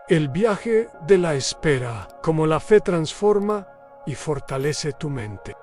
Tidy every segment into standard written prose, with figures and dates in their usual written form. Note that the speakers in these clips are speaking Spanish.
El viaje de la espera, como la fe transforma y fortalece tu mente.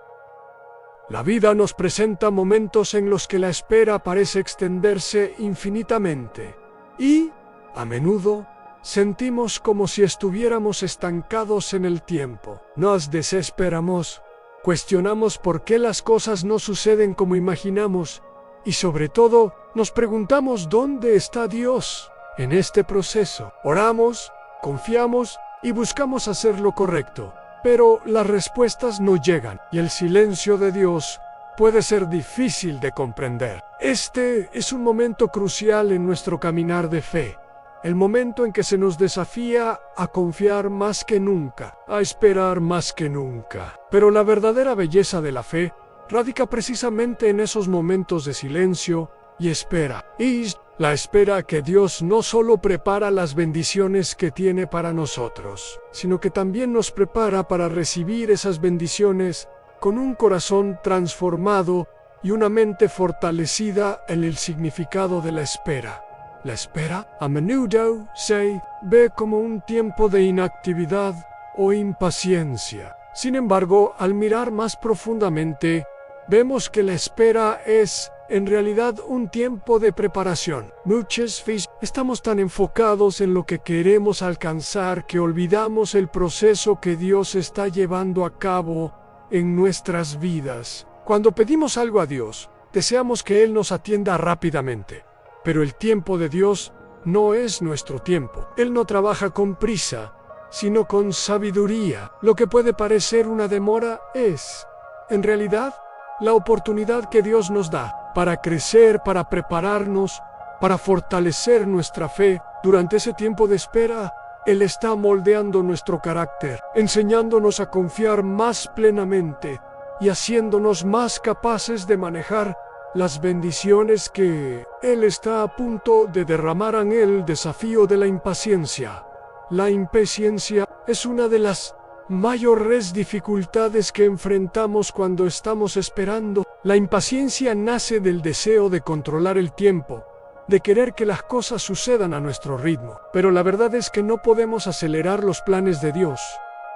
La vida nos presenta momentos en los que la espera parece extenderse infinitamente y, a menudo, sentimos como si estuviéramos estancados en el tiempo. Nos desesperamos, cuestionamos por qué las cosas no suceden como imaginamos y, sobre todo, nos preguntamos dónde está Dios en este proceso. Oramos, confiamos y buscamos hacer lo correcto, pero las respuestas no llegan y el silencio de Dios puede ser difícil de comprender. Este es un momento crucial en nuestro caminar de fe, el momento en que se nos desafía a confiar más que nunca, a esperar más que nunca. Pero la verdadera belleza de la fe radica precisamente en esos momentos de silencio y espera. Y la espera que Dios no solo prepara las bendiciones que tiene para nosotros, sino que también nos prepara para recibir esas bendiciones con un corazón transformado y una mente fortalecida en el significado de la espera. La espera a menudo se ve como un tiempo de inactividad o impaciencia. Sin embargo, al mirar más profundamente, vemos que la espera es en realidad un tiempo de preparación. Muchas veces estamos tan enfocados en lo que queremos alcanzar que olvidamos el proceso que Dios está llevando a cabo en nuestras vidas. Cuando pedimos algo a Dios, deseamos que Él nos atienda rápidamente. Pero el tiempo de Dios no es nuestro tiempo. Él no trabaja con prisa, sino con sabiduría. Lo que puede parecer una demora es, en realidad, la oportunidad que Dios nos da para crecer, para prepararnos, para fortalecer nuestra fe. Durante ese tiempo de espera, Él está moldeando nuestro carácter, enseñándonos a confiar más plenamente y haciéndonos más capaces de manejar las bendiciones que Él está a punto de derramar en el desafío de la impaciencia. La impaciencia es una de las mayores dificultades que enfrentamos cuando estamos esperando. La impaciencia nace del deseo de controlar el tiempo, de querer que las cosas sucedan a nuestro ritmo. Pero la verdad es que no podemos acelerar los planes de Dios.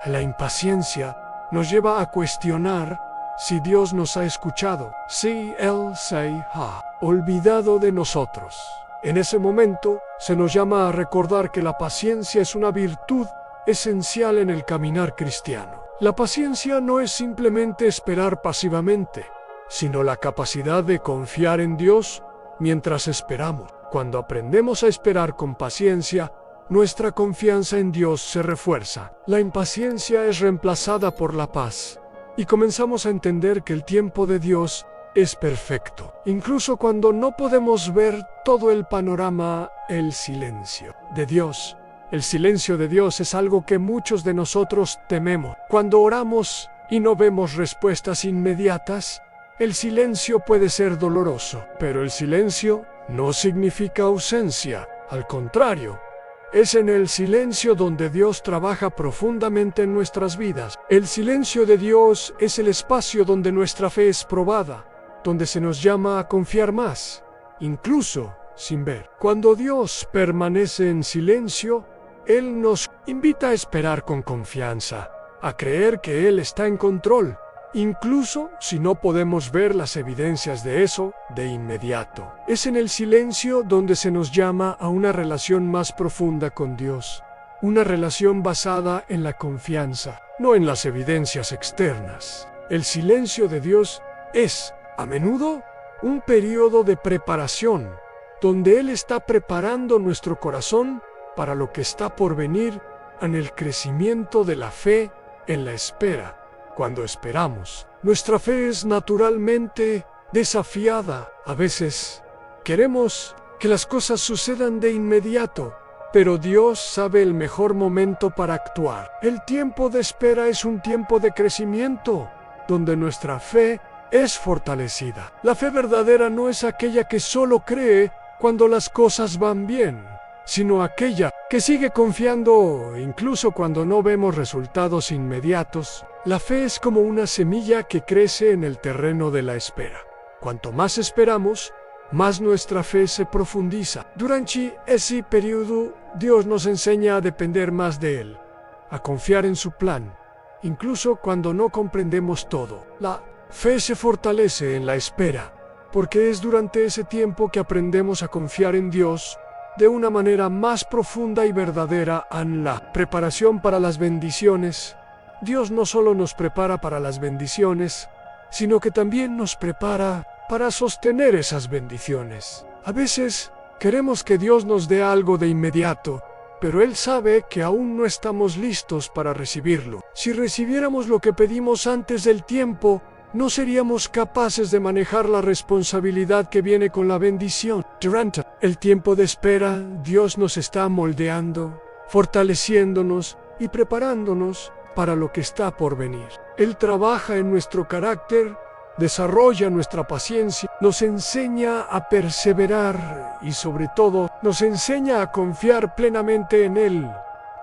La impaciencia nos lleva a cuestionar si Dios nos ha escuchado, si Él se ha olvidado de nosotros. En ese momento se nos llama a recordar que la paciencia es una virtud esencial en el caminar cristiano. La paciencia no es simplemente esperar pasivamente, sino la capacidad de confiar en Dios mientras esperamos. Cuando aprendemos a esperar con paciencia, nuestra confianza en Dios se refuerza. La impaciencia es reemplazada por la paz, y comenzamos a entender que el tiempo de Dios es perfecto. Incluso cuando no podemos ver todo el panorama, el silencio de Dios. El silencio de Dios es algo que muchos de nosotros tememos. Cuando oramos y no vemos respuestas inmediatas, el silencio puede ser doloroso. Pero el silencio no significa ausencia. Al contrario, es en el silencio donde Dios trabaja profundamente en nuestras vidas. El silencio de Dios es el espacio donde nuestra fe es probada, donde se nos llama a confiar más, incluso sin ver. Cuando Dios permanece en silencio, Él nos invita a esperar con confianza, a creer que Él está en control, incluso si no podemos ver las evidencias de eso de inmediato. Es en el silencio donde se nos llama a una relación más profunda con Dios, una relación basada en la confianza, no en las evidencias externas. El silencio de Dios es, a menudo, un periodo de preparación, donde Él está preparando nuestro corazón para lo que está por venir en el crecimiento de la fe en la espera. Cuando esperamos, nuestra fe es naturalmente desafiada. A veces queremos que las cosas sucedan de inmediato, pero Dios sabe el mejor momento para actuar. El tiempo de espera es un tiempo de crecimiento, donde nuestra fe es fortalecida. La fe verdadera no es aquella que solo cree cuando las cosas van bien, sino aquella que sigue confiando incluso cuando no vemos resultados inmediatos. La fe es como una semilla que crece en el terreno de la espera. Cuanto más esperamos, más nuestra fe se profundiza. Durante ese periodo Dios nos enseña a depender más de Él, a confiar en su plan, incluso cuando no comprendemos todo. La fe se fortalece en la espera, porque es durante ese tiempo que aprendemos a confiar en Dios de una manera más profunda y verdadera. En la preparación para las bendiciones, Dios no solo nos prepara para las bendiciones, sino que también nos prepara para sostener esas bendiciones. A veces queremos que Dios nos dé algo de inmediato, pero Él sabe que aún no estamos listos para recibirlo. Si recibiéramos lo que pedimos antes del tiempo, no seríamos capaces de manejar la responsabilidad que viene con la bendición. Durante el tiempo de espera, Dios nos está moldeando, fortaleciéndonos y preparándonos para lo que está por venir. Él trabaja en nuestro carácter, desarrolla nuestra paciencia, nos enseña a perseverar y sobre todo nos enseña a confiar plenamente en Él.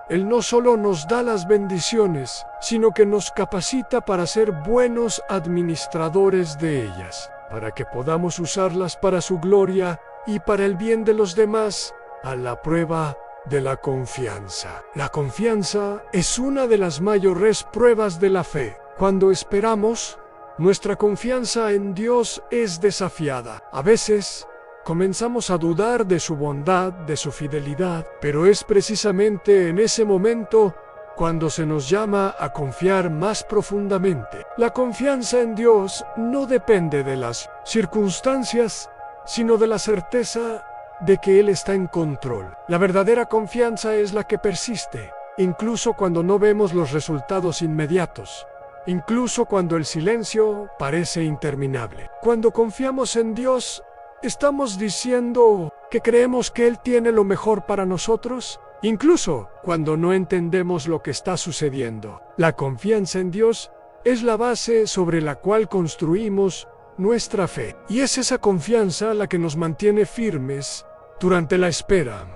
Él no solo nos da las bendiciones, sino que nos capacita para ser buenos administradores de ellas, para que podamos usarlas para su gloria y para el bien de los demás, a la prueba de la confianza. La confianza es una de las mayores pruebas de la fe. Cuando esperamos, nuestra confianza en Dios es desafiada. A veces, comenzamos a dudar de su bondad, de su fidelidad, pero es precisamente en ese momento cuando se nos llama a confiar más profundamente. La confianza en Dios no depende de las circunstancias, sino de la certeza de que Él está en control. La verdadera confianza es la que persiste, incluso cuando no vemos los resultados inmediatos, incluso cuando el silencio parece interminable. Cuando confiamos en Dios, ¿estamos diciendo que creemos que Él tiene lo mejor para nosotros? Incluso cuando no entendemos lo que está sucediendo. La confianza en Dios es la base sobre la cual construimos nuestra fe. Y es esa confianza la que nos mantiene firmes durante la espera.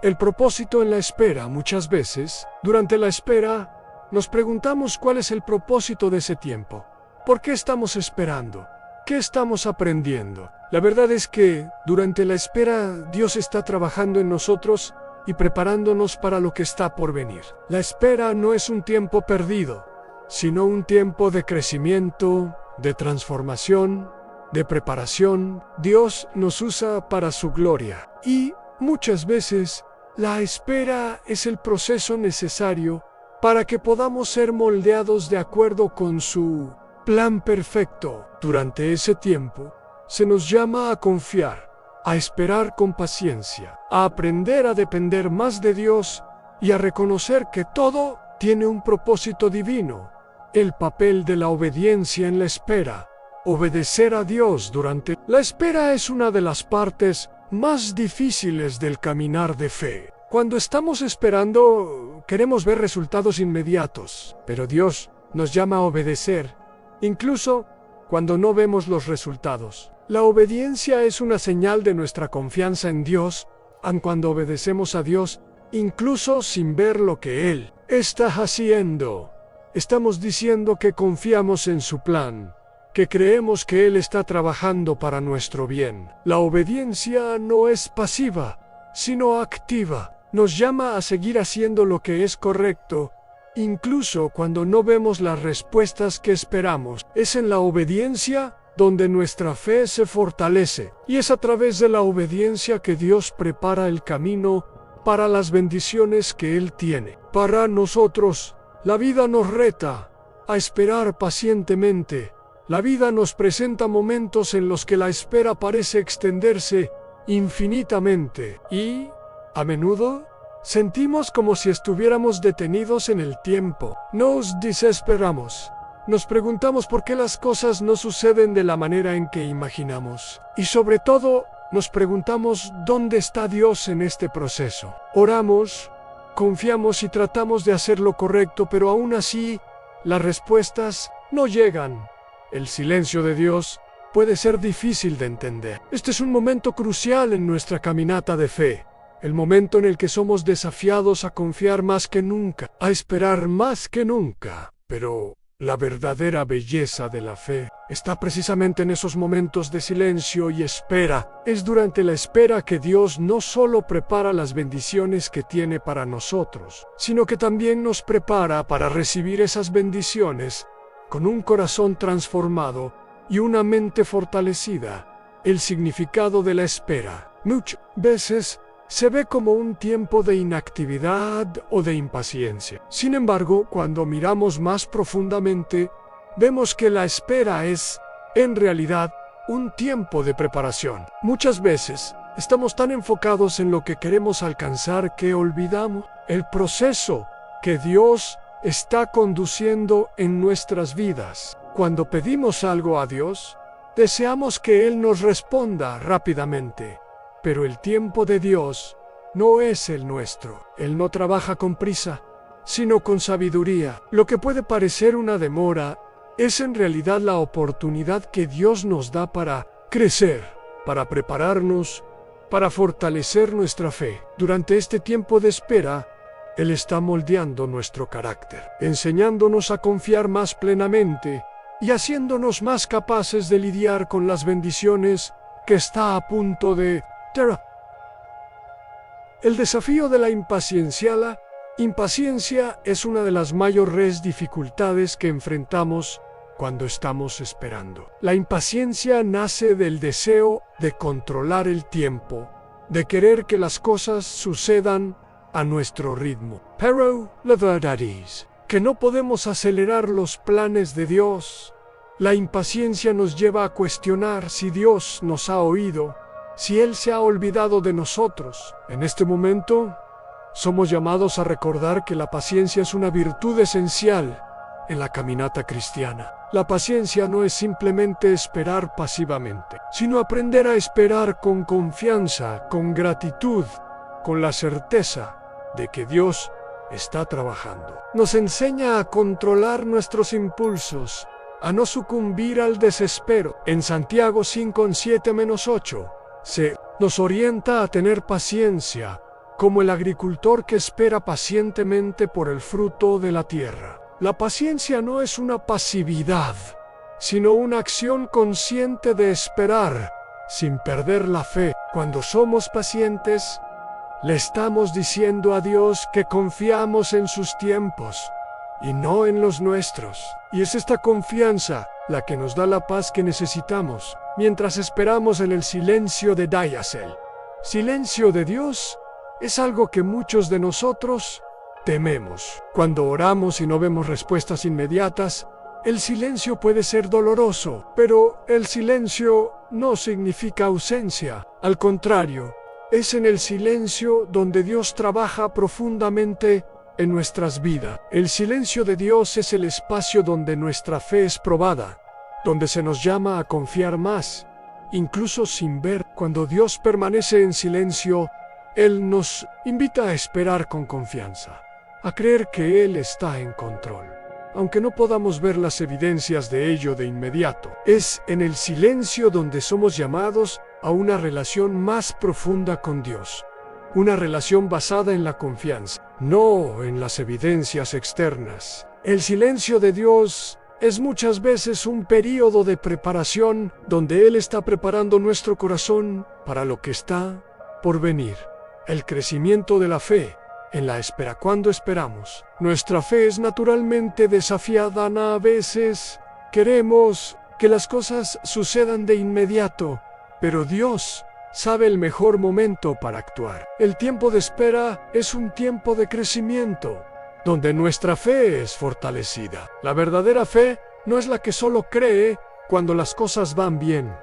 El propósito en la espera, muchas veces, durante la espera, nos preguntamos cuál es el propósito de ese tiempo. ¿Por qué estamos esperando? ¿Qué estamos aprendiendo? La verdad es que, durante la espera, Dios está trabajando en nosotros y preparándonos para lo que está por venir. La espera no es un tiempo perdido, sino un tiempo de crecimiento, de transformación, de preparación. Dios nos usa para su gloria. Y, muchas veces, la espera es el proceso necesario para que podamos ser moldeados de acuerdo con su plan perfecto. Durante ese tiempo, se nos llama a confiar, a esperar con paciencia, a aprender a depender más de Dios y a reconocer que todo tiene un propósito divino. El papel de la obediencia en la espera. Obedecer a Dios durante la espera es una de las partes más difíciles del caminar de fe. Cuando estamos esperando, queremos ver resultados inmediatos, pero Dios nos llama a obedecer, incluso cuando no vemos los resultados. La obediencia es una señal de nuestra confianza en Dios, aun cuando obedecemos a Dios, incluso sin ver lo que Él está haciendo. Estamos diciendo que confiamos en su plan, que creemos que Él está trabajando para nuestro bien. La obediencia no es pasiva, sino activa. Nos llama a seguir haciendo lo que es correcto, incluso cuando no vemos las respuestas que esperamos. Es en la obediencia donde nuestra fe se fortalece, y es a través de la obediencia que Dios prepara el camino para las bendiciones que Él tiene. Para nosotros, la vida nos reta a esperar pacientemente. La vida nos presenta momentos en los que la espera parece extenderse infinitamente y, a menudo, sentimos como si estuviéramos detenidos en el tiempo. Nos desesperamos. Nos preguntamos por qué las cosas no suceden de la manera en que imaginamos. Y sobre todo, nos preguntamos dónde está Dios en este proceso. Oramos, confiamos y tratamos de hacer lo correcto, pero aún así, las respuestas no llegan. El silencio de Dios puede ser difícil de entender. Este es un momento crucial en nuestra caminata de fe. El momento en el que somos desafiados a confiar más que nunca, a esperar más que nunca. Pero La verdadera belleza de la fe está precisamente en esos momentos de silencio y espera. Es durante la espera que Dios no solo prepara las bendiciones que tiene para nosotros, sino que también nos prepara para recibir esas bendiciones con un corazón transformado y una mente fortalecida. El significado de la espera muchas veces se ve como un tiempo de inactividad o de impaciencia. Sin embargo, cuando miramos más profundamente, vemos que la espera es, en realidad, un tiempo de preparación. Muchas veces estamos tan enfocados en lo que queremos alcanzar que olvidamos el proceso que Dios está conduciendo en nuestras vidas. Cuando pedimos algo a Dios, deseamos que Él nos responda rápidamente. Pero el tiempo de Dios no es el nuestro. Él no trabaja con prisa, sino con sabiduría. Lo que puede parecer una demora es en realidad la oportunidad que Dios nos da para crecer, para prepararnos, para fortalecer nuestra fe. Durante este tiempo de espera, Él está moldeando nuestro carácter, enseñándonos a confiar más plenamente y haciéndonos más capaces de lidiar con las bendiciones que está a punto de El desafío de la impaciencia. La impaciencia es una de las mayores dificultades que enfrentamos cuando estamos esperando. La impaciencia nace del deseo de controlar el tiempo, de querer que las cosas sucedan a nuestro ritmo. Pero la verdad es que no podemos acelerar los planes de Dios. La impaciencia nos lleva a cuestionar si Dios nos ha oído, si Él se ha olvidado de nosotros. En este momento, somos llamados a recordar que la paciencia es una virtud esencial en la caminata cristiana. La paciencia no es simplemente esperar pasivamente, sino aprender a esperar con confianza, con gratitud, con la certeza de que Dios está trabajando. Nos enseña a controlar nuestros impulsos, a no sucumbir al desespero. En Santiago 5:7-8, se nos orienta a tener paciencia, como el agricultor que espera pacientemente por el fruto de la tierra. La paciencia no es una pasividad, sino una acción consciente de esperar, sin perder la fe. Cuando somos pacientes, le estamos diciendo a Dios que confiamos en sus tiempos y no en los nuestros. Y es esta confianza la que nos da la paz que necesitamos mientras esperamos en el silencio de Dayasel. Silencio de Dios es algo que muchos de nosotros tememos. Cuando oramos y no vemos respuestas inmediatas, el silencio puede ser doloroso, pero el silencio no significa ausencia. Al contrario, es en el silencio donde Dios trabaja profundamente en nuestras vidas. El silencio de Dios es el espacio donde nuestra fe es probada, donde se nos llama a confiar más, incluso sin ver. Cuando Dios permanece en silencio, Él nos invita a esperar con confianza, a creer que Él está en control, aunque no podamos ver las evidencias de ello de inmediato. Es en el silencio donde somos llamados a una relación más profunda con Dios, una relación basada en la confianza, no en las evidencias externas. El silencio de Dios es muchas veces un período de preparación donde Él está preparando nuestro corazón para lo que está por venir. El crecimiento de la fe en la espera. Cuando esperamos, nuestra fe es naturalmente desafiada. A veces queremos que las cosas sucedan de inmediato, pero Dios sabe el mejor momento para actuar. El tiempo de espera es un tiempo de crecimiento, donde nuestra fe es fortalecida. La verdadera fe no es la que solo cree cuando las cosas van bien,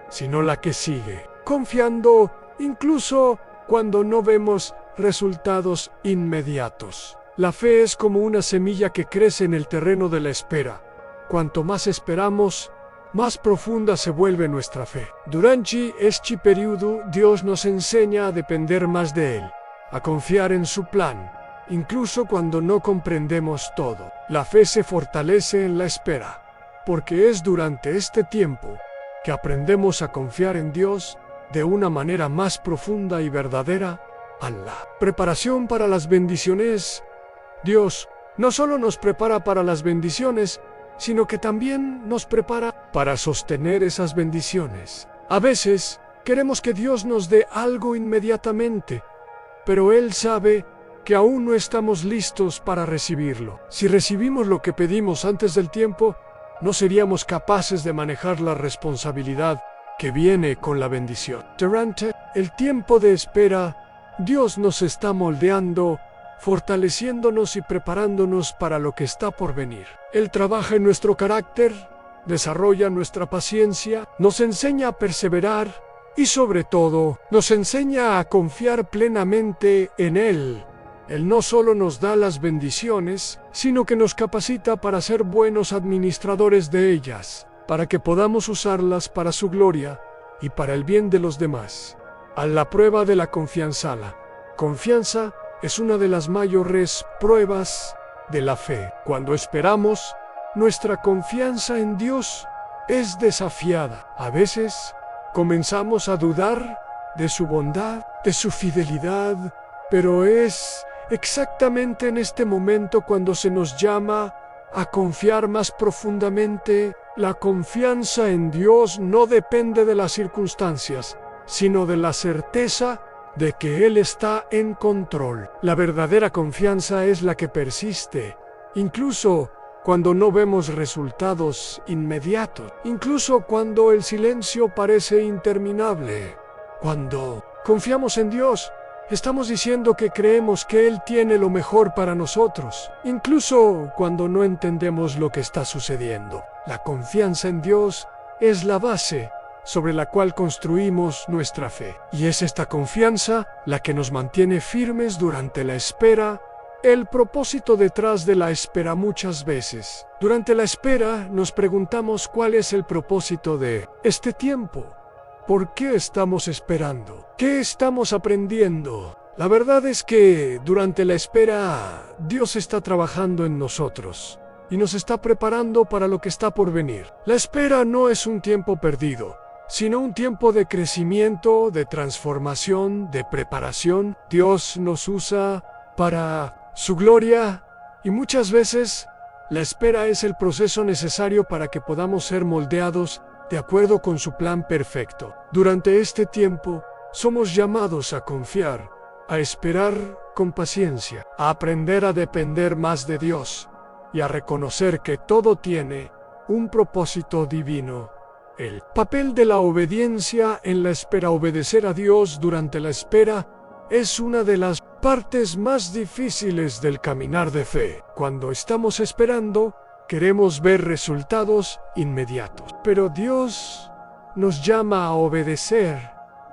sino la que sigue, confiando incluso cuando no vemos resultados inmediatos. La fe es como una semilla que crece en el terreno de la espera. Cuanto más esperamos, más profunda se vuelve nuestra fe. Durante este periodo, Dios nos enseña a depender más de Él, a confiar en su plan, incluso cuando no comprendemos todo. La fe se fortalece en la espera, porque es durante este tiempo que aprendemos a confiar en Dios de una manera más profunda y verdadera. A la preparación para las bendiciones. Dios no solo nos prepara para las bendiciones, sino que también nos prepara para sostener esas bendiciones. A veces queremos que Dios nos dé algo inmediatamente, pero Él sabe que aún no estamos listos para recibirlo. Si recibimos lo que pedimos antes del tiempo, no seríamos capaces de manejar la responsabilidad que viene con la bendición. Durante el tiempo de espera, Dios nos está moldeando, fortaleciéndonos y preparándonos para lo que está por venir. Él trabaja en nuestro carácter, desarrolla nuestra paciencia, nos enseña a perseverar y sobre todo nos enseña a confiar plenamente en Él. Él no solo nos da las bendiciones, sino que nos capacita para ser buenos administradores de ellas, para que podamos usarlas para su gloria y para el bien de los demás. A la prueba de la confianza. La confianza es una de las mayores pruebas de la fe. Cuando esperamos, nuestra confianza en Dios es desafiada. A veces comenzamos a dudar de su bondad, de su fidelidad, pero es exactamente en este momento cuando se nos llama a confiar más profundamente. La confianza en Dios no depende de las circunstancias, sino de la certeza de que Él está en control. La verdadera confianza es la que persiste, incluso cuando no vemos resultados inmediatos, incluso cuando el silencio parece interminable. Cuando confiamos en Dios, estamos diciendo que creemos que Él tiene lo mejor para nosotros, incluso cuando no entendemos lo que está sucediendo. La confianza en Dios es la base sobre la cual construimos nuestra fe. Y es esta confianza la que nos mantiene firmes durante la espera, el propósito detrás de la espera muchas veces. Durante la espera nos preguntamos cuál es el propósito de este tiempo. ¿Por qué estamos esperando? ¿Qué estamos aprendiendo? La verdad es que durante la espera Dios está trabajando en nosotros y nos está preparando para lo que está por venir. La espera no es un tiempo perdido, sino un tiempo de crecimiento, de transformación, de preparación. Dios nos usa para su gloria y muchas veces la espera es el proceso necesario para que podamos ser moldeados de acuerdo con su plan perfecto. Durante este tiempo, somos llamados a confiar, a esperar con paciencia, a aprender a depender más de Dios y a reconocer que todo tiene un propósito divino. El papel de la obediencia en la espera. Obedecer a Dios durante la espera es una de las partes más difíciles del caminar de fe. Cuando estamos esperando, queremos ver resultados inmediatos. Pero Dios nos llama a obedecer,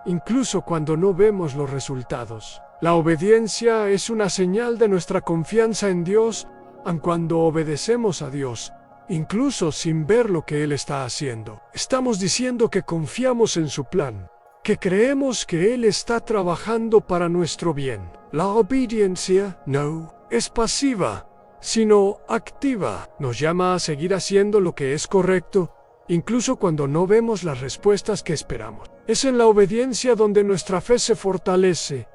incluso cuando no vemos los resultados. La obediencia es una señal de nuestra confianza en Dios, aun cuando obedecemos a Dios, incluso sin ver lo que Él está haciendo. Estamos diciendo que confiamos en su plan, que creemos que Él está trabajando para nuestro bien. La obediencia no es pasiva, sino activa. Nos llama a seguir haciendo lo que es correcto, incluso cuando no vemos las respuestas que esperamos. Es en la obediencia donde nuestra fe se fortalece,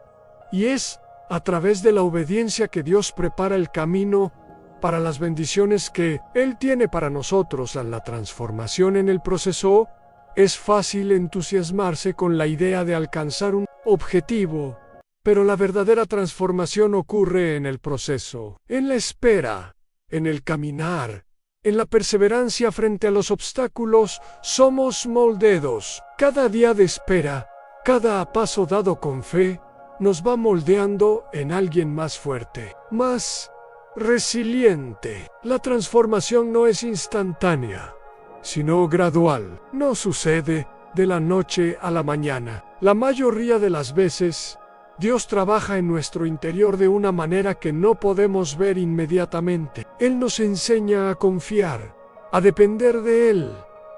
y es a través de la obediencia que Dios prepara el camino para las bendiciones que Él tiene para nosotros. A la transformación en el proceso, es fácil entusiasmarse con la idea de alcanzar un objetivo, pero la verdadera transformación ocurre en el proceso, en la espera, en el caminar, en la perseverancia frente a los obstáculos. Somos moldeados. Cada día de espera, cada paso dado con fe, nos va moldeando en alguien más fuerte, más resiliente. La transformación no es instantánea, sino gradual. No sucede de la noche a la mañana. La mayoría de las veces, Dios trabaja en nuestro interior de una manera que no podemos ver inmediatamente. Él nos enseña a confiar, a depender de Él,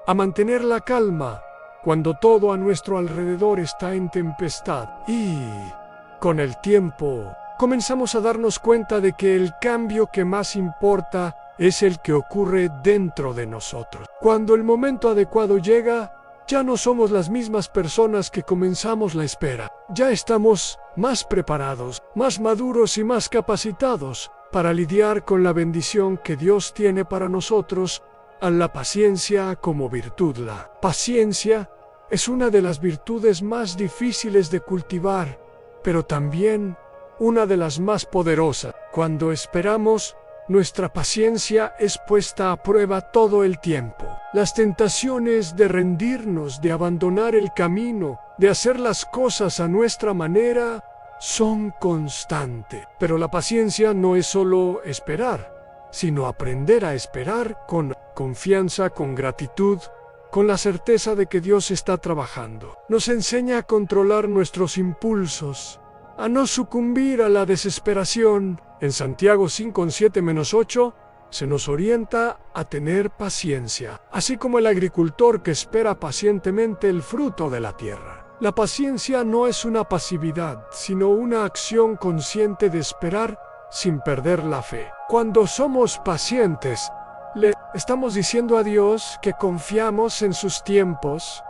a mantener la calma cuando todo a nuestro alrededor está en tempestad. Y con el tiempo, comenzamos a darnos cuenta de que el cambio que más importa es el que ocurre dentro de nosotros. Cuando el momento adecuado llega, ya no somos las mismas personas que comenzamos la espera. Ya estamos más preparados, más maduros y más capacitados para lidiar con la bendición que Dios tiene para nosotros a la paciencia como virtud. La paciencia es una de las virtudes más difíciles de cultivar, pero también una de las más poderosas. Cuando esperamos, nuestra paciencia es puesta a prueba todo el tiempo. Las tentaciones de rendirnos, de abandonar el camino, de hacer las cosas a nuestra manera, son constantes. Pero la paciencia no es solo esperar, sino aprender a esperar con confianza, con gratitud, con la certeza de que Dios está trabajando. Nos enseña a controlar nuestros impulsos, a no sucumbir a la desesperación. En Santiago 5:7-8 se nos orienta a tener paciencia, así como el agricultor que espera pacientemente el fruto de la tierra. La paciencia no es una pasividad, sino una acción consciente de esperar sin perder la fe. Cuando somos pacientes, le estamos diciendo a Dios que confiamos en sus tiempos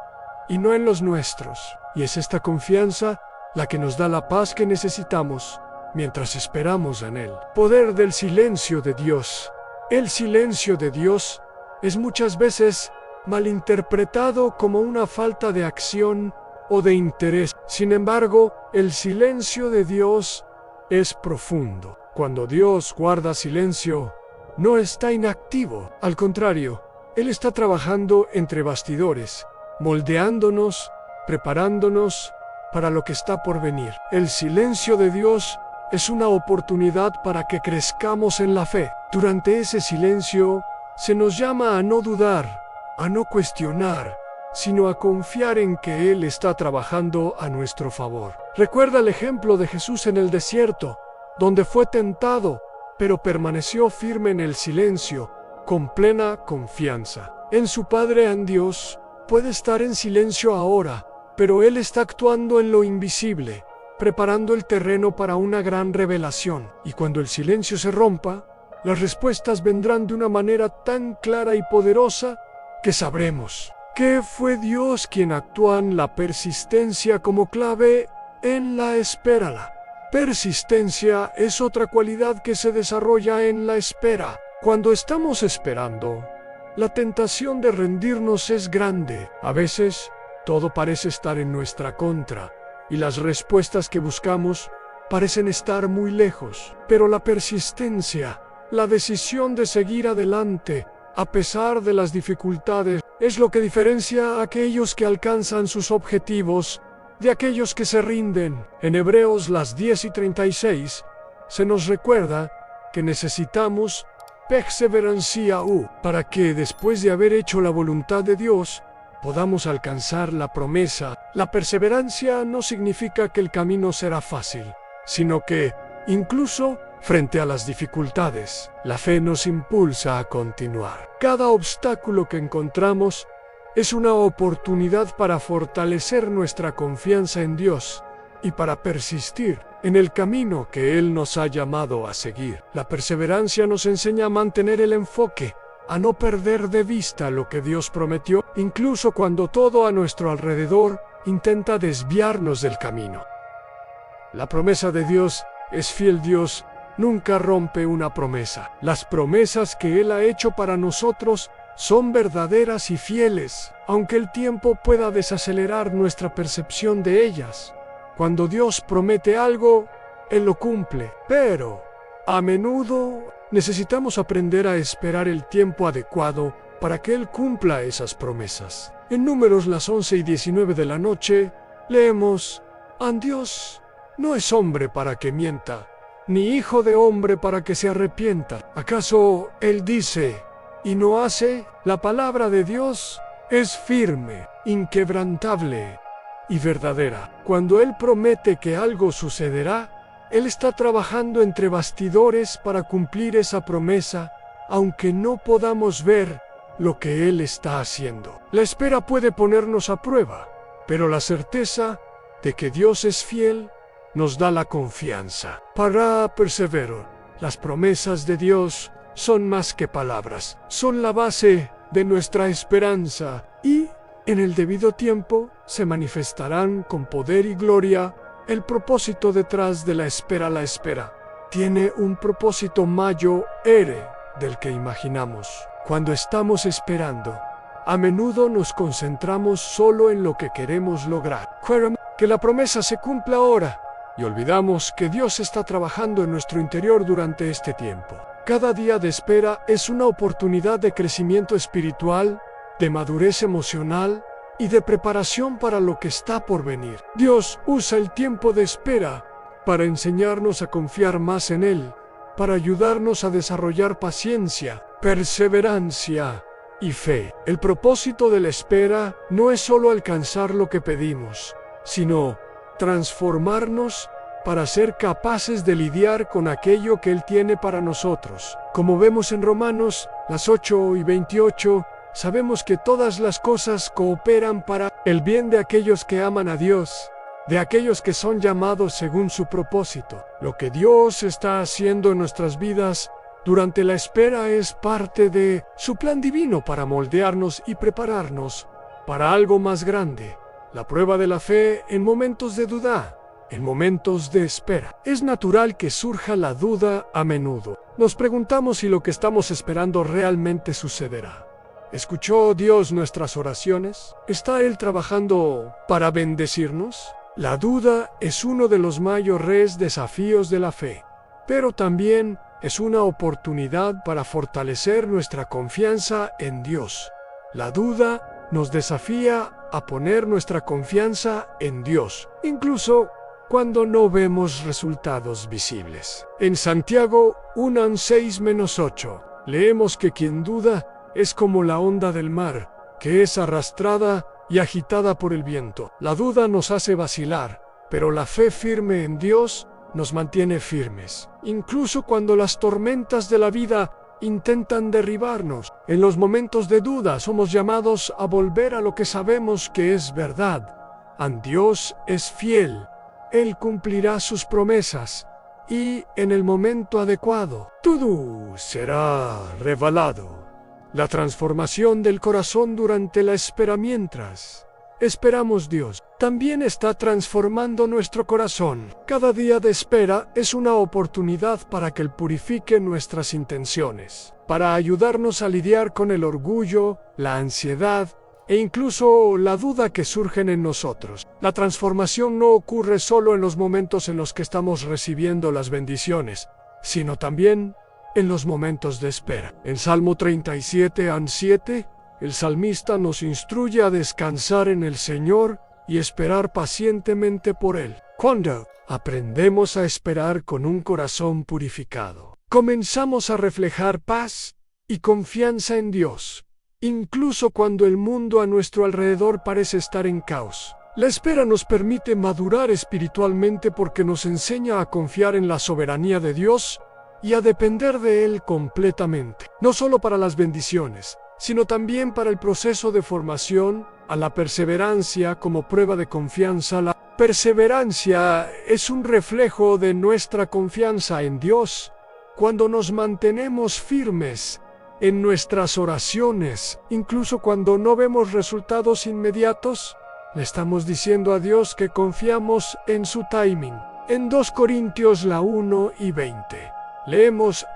y no en los nuestros. Y es esta confianza la que nos da la paz que necesitamos mientras esperamos en Él. Poder del silencio de Dios. El silencio de Dios es muchas veces malinterpretado como una falta de acción o de interés. Sin embargo, el silencio de Dios es profundo. Cuando Dios guarda silencio, no está inactivo. Al contrario, Él está trabajando entre bastidores, moldeándonos, preparándonos para lo que está por venir. El silencio de Dios es una oportunidad para que crezcamos en la fe. Durante ese silencio, se nos llama a no dudar, a no cuestionar, sino a confiar en que Él está trabajando a nuestro favor. Recuerda el ejemplo de Jesús en el desierto, donde fue tentado, pero permaneció firme en el silencio, con plena confianza. En su Padre, en Dios, puede estar en silencio ahora, pero Él está actuando en lo invisible, preparando el terreno para una gran revelación. Y cuando el silencio se rompa, las respuestas vendrán de una manera tan clara y poderosa que sabremos que fue Dios quien actuó en la persistencia como clave en la espera. La persistencia es otra cualidad que se desarrolla en la espera. Cuando estamos esperando, la tentación de rendirnos es grande. A veces, todo parece estar en nuestra contra y las respuestas que buscamos parecen estar muy lejos. Pero la persistencia, la decisión de seguir adelante, a pesar de las dificultades, es lo que diferencia a aquellos que alcanzan sus objetivos de aquellos que se rinden. En Hebreos 10:36 se nos recuerda que necesitamos perseverancia para que, después de haber hecho la voluntad de Dios, podamos alcanzar la promesa. La perseverancia no significa que el camino será fácil, sino que, incluso frente a las dificultades, la fe nos impulsa a continuar. Cada obstáculo que encontramos es una oportunidad para fortalecer nuestra confianza en Dios y para persistir en el camino que Él nos ha llamado a seguir. La perseverancia nos enseña a mantener el enfoque, a no perder de vista lo que Dios prometió, incluso cuando todo a nuestro alrededor intenta desviarnos del camino. La promesa de Dios es fiel. Dios nunca rompe una promesa. Las promesas que Él ha hecho para nosotros son verdaderas y fieles, aunque el tiempo pueda desacelerar nuestra percepción de ellas. Cuando Dios promete algo, Él lo cumple, pero a menudo necesitamos aprender a esperar el tiempo adecuado para que Él cumpla esas promesas. En Números 11:19 de la noche, leemos: Dios no es hombre para que mienta, ni hijo de hombre para que se arrepienta. ¿Acaso Él dice y no hace? La palabra de Dios es firme, inquebrantable y verdadera. Cuando Él promete que algo sucederá, Él está trabajando entre bastidores para cumplir esa promesa, aunque no podamos ver lo que Él está haciendo. La espera puede ponernos a prueba, pero la certeza de que Dios es fiel nos da la confianza para perseverar. Las promesas de Dios son más que palabras, son la base de nuestra esperanza y, en el debido tiempo, se manifestarán con poder y gloria. El propósito detrás de la espera tiene un propósito mayor del que imaginamos. Cuando estamos esperando, a menudo nos concentramos solo en lo que queremos lograr. Queremos que la promesa se cumpla ahora y olvidamos que Dios está trabajando en nuestro interior durante este tiempo. Cada día de espera es una oportunidad de crecimiento espiritual, de madurez emocional y de preparación para lo que está por venir. Dios usa el tiempo de espera para enseñarnos a confiar más en Él, para ayudarnos a desarrollar paciencia, perseverancia y fe. El propósito de la espera no es solo alcanzar lo que pedimos, sino transformarnos para ser capaces de lidiar con aquello que Él tiene para nosotros. Como vemos en Romanos, las 8:28, sabemos que todas las cosas cooperan para el bien de aquellos que aman a Dios, de aquellos que son llamados según su propósito. Lo que Dios está haciendo en nuestras vidas durante la espera es parte de su plan divino para moldearnos y prepararnos para algo más grande. La prueba de la fe en momentos de duda, en momentos de espera. Es natural que surja la duda a menudo. Nos preguntamos si lo que estamos esperando realmente sucederá. ¿Escuchó Dios nuestras oraciones? ¿Está Él trabajando para bendecirnos? La duda es uno de los mayores desafíos de la fe, pero también es una oportunidad para fortalecer nuestra confianza en Dios. La duda nos desafía a poner nuestra confianza en Dios, incluso cuando no vemos resultados visibles. En Santiago 1:6-8, leemos que quien duda es como la onda del mar, que es arrastrada y agitada por el viento. La duda nos hace vacilar, pero la fe firme en Dios nos mantiene firmes, incluso cuando las tormentas de la vida intentan derribarnos. En los momentos de duda somos llamados a volver a lo que sabemos que es verdad. Dios es fiel, Él cumplirá sus promesas y en el momento adecuado todo será revelado. La transformación del corazón durante la espera mientras esperamos Dios también está transformando nuestro corazón. Cada día de espera es una oportunidad para que Él purifique nuestras intenciones, para ayudarnos a lidiar con el orgullo, la ansiedad e incluso la duda que surgen en nosotros. La transformación no ocurre solo en los momentos en los que estamos recibiendo las bendiciones, sino también en los momentos de espera. En Salmo 37:7, el salmista nos instruye a descansar en el Señor y esperar pacientemente por Él. Cuando aprendemos a esperar con un corazón purificado, comenzamos a reflejar paz y confianza en Dios, incluso cuando el mundo a nuestro alrededor parece estar en caos. La espera nos permite madurar espiritualmente porque nos enseña a confiar en la soberanía de Dios y a depender de Él completamente, no solo para las bendiciones, sino también para el proceso de formación, a la perseverancia como prueba de confianza. La perseverancia es un reflejo de nuestra confianza en Dios. Cuando nos mantenemos firmes en nuestras oraciones, incluso cuando no vemos resultados inmediatos, le estamos diciendo a Dios que confiamos en su timing. En 2 Corintios 1:20. Leemos,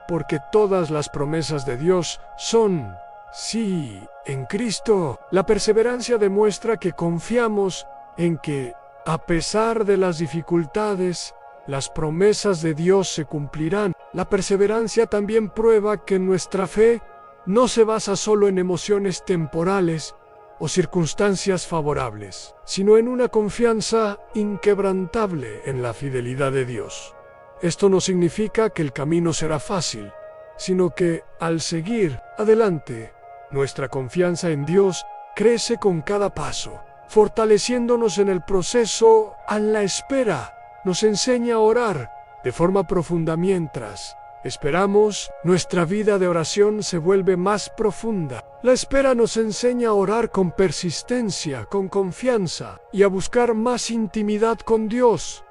porque todas las promesas de Dios son sí en Cristo. La perseverancia demuestra que confiamos en que, a pesar de las dificultades, las promesas de Dios se cumplirán. La perseverancia también prueba que nuestra fe no se basa solo en emociones temporales o circunstancias favorables, sino en una confianza inquebrantable en la fidelidad de Dios. Esto no significa que el camino será fácil, sino que, al seguir adelante, nuestra confianza en Dios crece con cada paso, fortaleciéndonos en el proceso. A la espera nos enseña a orar de forma profunda mientras esperamos. Nuestra vida de oración se vuelve más profunda. La espera nos enseña a orar con persistencia, con confianza y a buscar más intimidad con Dios.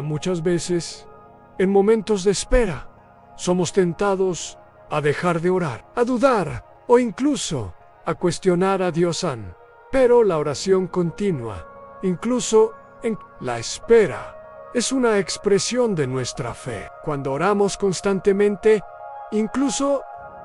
Muchas veces, en momentos de espera, somos tentados a dejar de orar, a dudar o incluso a cuestionar a Dios. Pero la oración continua, incluso en la espera, es una expresión de nuestra fe. Cuando oramos constantemente, incluso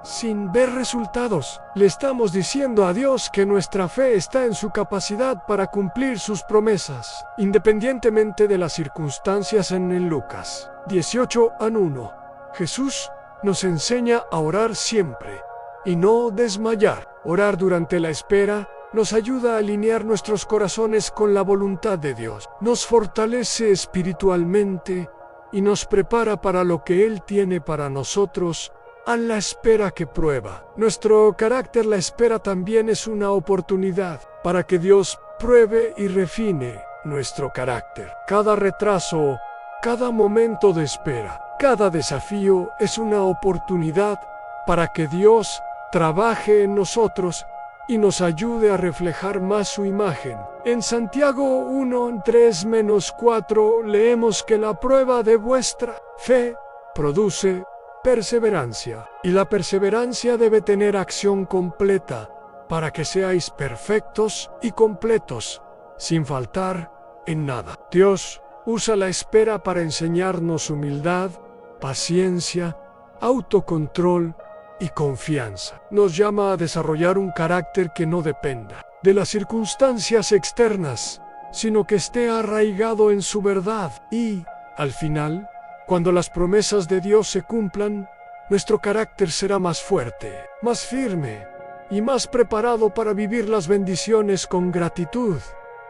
sin ver resultados. Le estamos diciendo a Dios que nuestra fe está en su capacidad para cumplir sus promesas, independientemente de las circunstancias. En el Lucas 18:1, Jesús nos enseña a orar siempre y no desmayar. Orar durante la espera nos ayuda a alinear nuestros corazones con la voluntad de Dios. Nos fortalece espiritualmente y nos prepara para lo que Él tiene para nosotros a la espera que prueba. Nuestro carácter, la espera también es una oportunidad para que Dios pruebe y refine nuestro carácter. Cada retraso, cada momento de espera, cada desafío es una oportunidad para que Dios trabaje en nosotros y nos ayude a reflejar más su imagen. En Santiago 1:3-4 leemos que la prueba de vuestra fe produce perseverancia, y la perseverancia debe tener acción completa para que seáis perfectos y completos, sin faltar en nada. Dios usa la espera para enseñarnos humildad, paciencia, autocontrol y confianza. Nos llama a desarrollar un carácter que no dependa de las circunstancias externas, sino que esté arraigado en su verdad. Y, al final, cuando las promesas de Dios se cumplan, nuestro carácter será más fuerte, más firme y más preparado para vivir las bendiciones con gratitud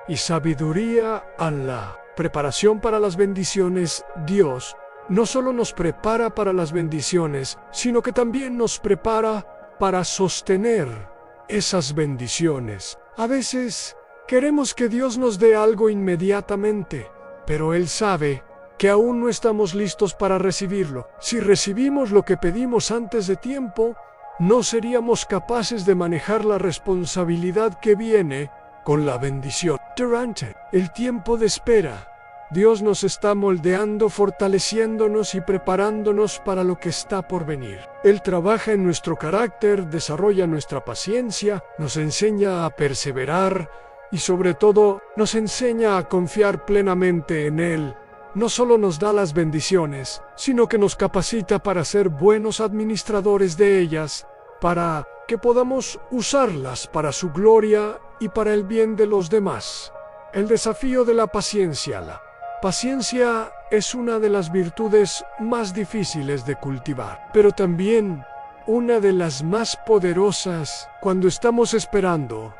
y sabiduría. A la preparación para las bendiciones, Dios no solo nos prepara para las bendiciones, sino que también nos prepara para sostener esas bendiciones. A veces queremos que Dios nos dé algo inmediatamente, pero Él sabe que aún no estamos listos para recibirlo. Si recibimos lo que pedimos antes de tiempo, no seríamos capaces de manejar la responsabilidad que viene con la bendición. Durante el tiempo de espera, Dios nos está moldeando, fortaleciéndonos y preparándonos para lo que está por venir. Él trabaja en nuestro carácter, desarrolla nuestra paciencia, nos enseña a perseverar y sobre todo nos enseña a confiar plenamente en Él. No solo nos da las bendiciones, sino que nos capacita para ser buenos administradores de ellas, para que podamos usarlas para su gloria y para el bien de los demás. El desafío de la paciencia. La paciencia es una de las virtudes más difíciles de cultivar, pero también una de las más poderosas. Cuando estamos esperando,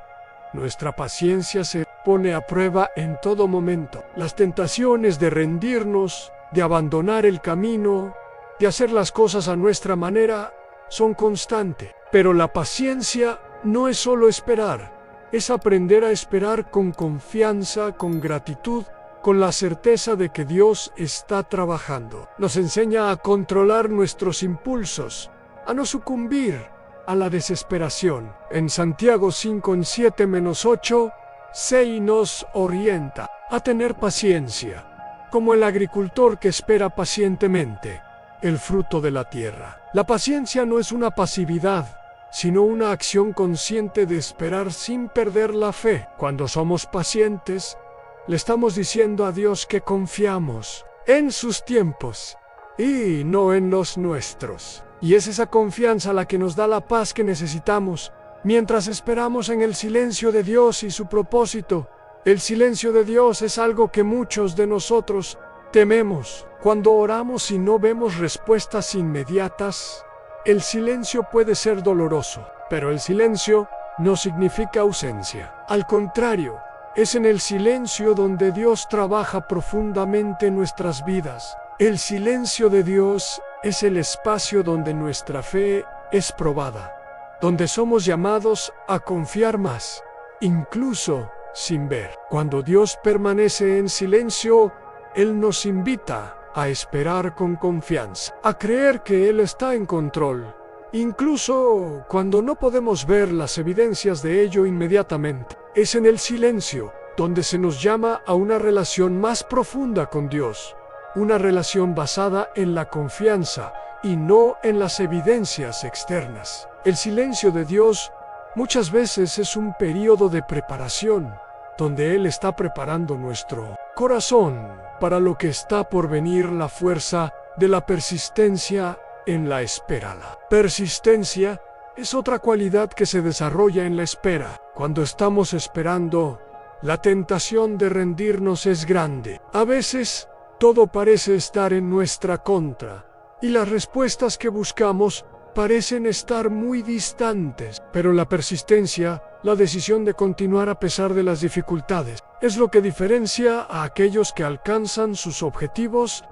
nuestra paciencia se pone a prueba en todo momento. Las tentaciones de rendirnos, de abandonar el camino, de hacer las cosas a nuestra manera, son constantes. Pero la paciencia no es solo esperar, es aprender a esperar con confianza, con gratitud, con la certeza de que Dios está trabajando. Nos enseña a controlar nuestros impulsos, a no sucumbir a la desesperación. En Santiago 5:7-8, se nos orienta a tener paciencia, como el agricultor que espera pacientemente el fruto de la tierra. La paciencia no es una pasividad, sino una acción consciente de esperar sin perder la fe. Cuando somos pacientes, le estamos diciendo a Dios que confiamos en sus tiempos y no en los nuestros. Y es esa confianza la que nos da la paz que necesitamos mientras esperamos en el silencio de Dios y su propósito. El silencio de Dios es algo que muchos de nosotros tememos. Cuando oramos y no vemos respuestas inmediatas, el silencio puede ser doloroso, pero el silencio no significa ausencia. Al contrario, es en el silencio donde Dios trabaja profundamente en nuestras vidas. El silencio de Dios es el espacio donde nuestra fe es probada, donde somos llamados a confiar más, incluso sin ver. Cuando Dios permanece en silencio, Él nos invita a esperar con confianza, a creer que Él está en control, incluso cuando no podemos ver las evidencias de ello inmediatamente. Es en el silencio donde se nos llama a una relación más profunda con Dios, una relación basada en la confianza y no en las evidencias externas. El silencio de Dios muchas veces es un periodo de preparación, donde Él está preparando nuestro corazón para lo que está por venir. La fuerza de la persistencia en la espera. La persistencia es otra cualidad que se desarrolla en la espera. Cuando estamos esperando, la tentación de rendirnos es grande. A veces, todo parece estar en nuestra contra, y las respuestas que buscamos parecen estar muy distantes. Pero la persistencia, la decisión de continuar a pesar de las dificultades, es lo que diferencia a aquellos que alcanzan sus objetivos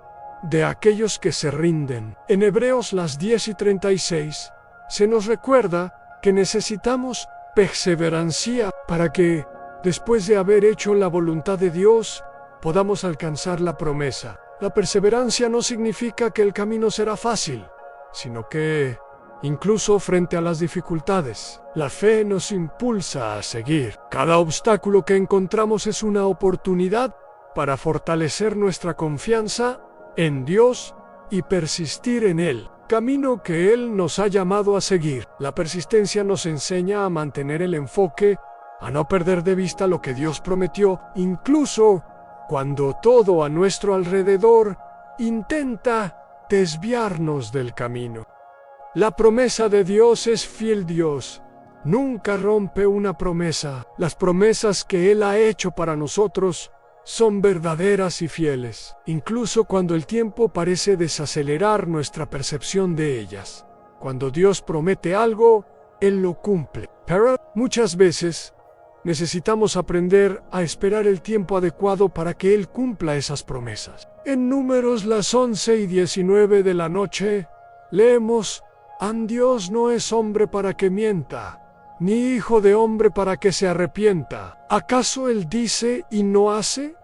de aquellos que se rinden. En Hebreos las 10:36, se nos recuerda que necesitamos perseverancia para que, después de haber hecho la voluntad de Dios, podamos alcanzar la promesa. La perseverancia no significa que el camino será fácil, sino que, incluso frente a las dificultades, la fe nos impulsa a seguir. Cada obstáculo que encontramos es una oportunidad para fortalecer nuestra confianza en Dios y persistir en Él, camino que Él nos ha llamado a seguir. La persistencia nos enseña a mantener el enfoque, a no perder de vista lo que Dios prometió, incluso cuando todo a nuestro alrededor intenta desviarnos del camino. La promesa de Dios es fiel. Dios nunca rompe una promesa. Las promesas que Él ha hecho para nosotros son verdaderas y fieles, incluso cuando el tiempo parece desacelerar nuestra percepción de ellas. Cuando Dios promete algo, Él lo cumple. Pero muchas veces necesitamos aprender a esperar el tiempo adecuado para que Él cumpla esas promesas. En Números las 11:19 de la noche, leemos: Dios no es hombre para que mienta, ni hijo de hombre para que se arrepienta. ¿Acaso Él dice y no hace?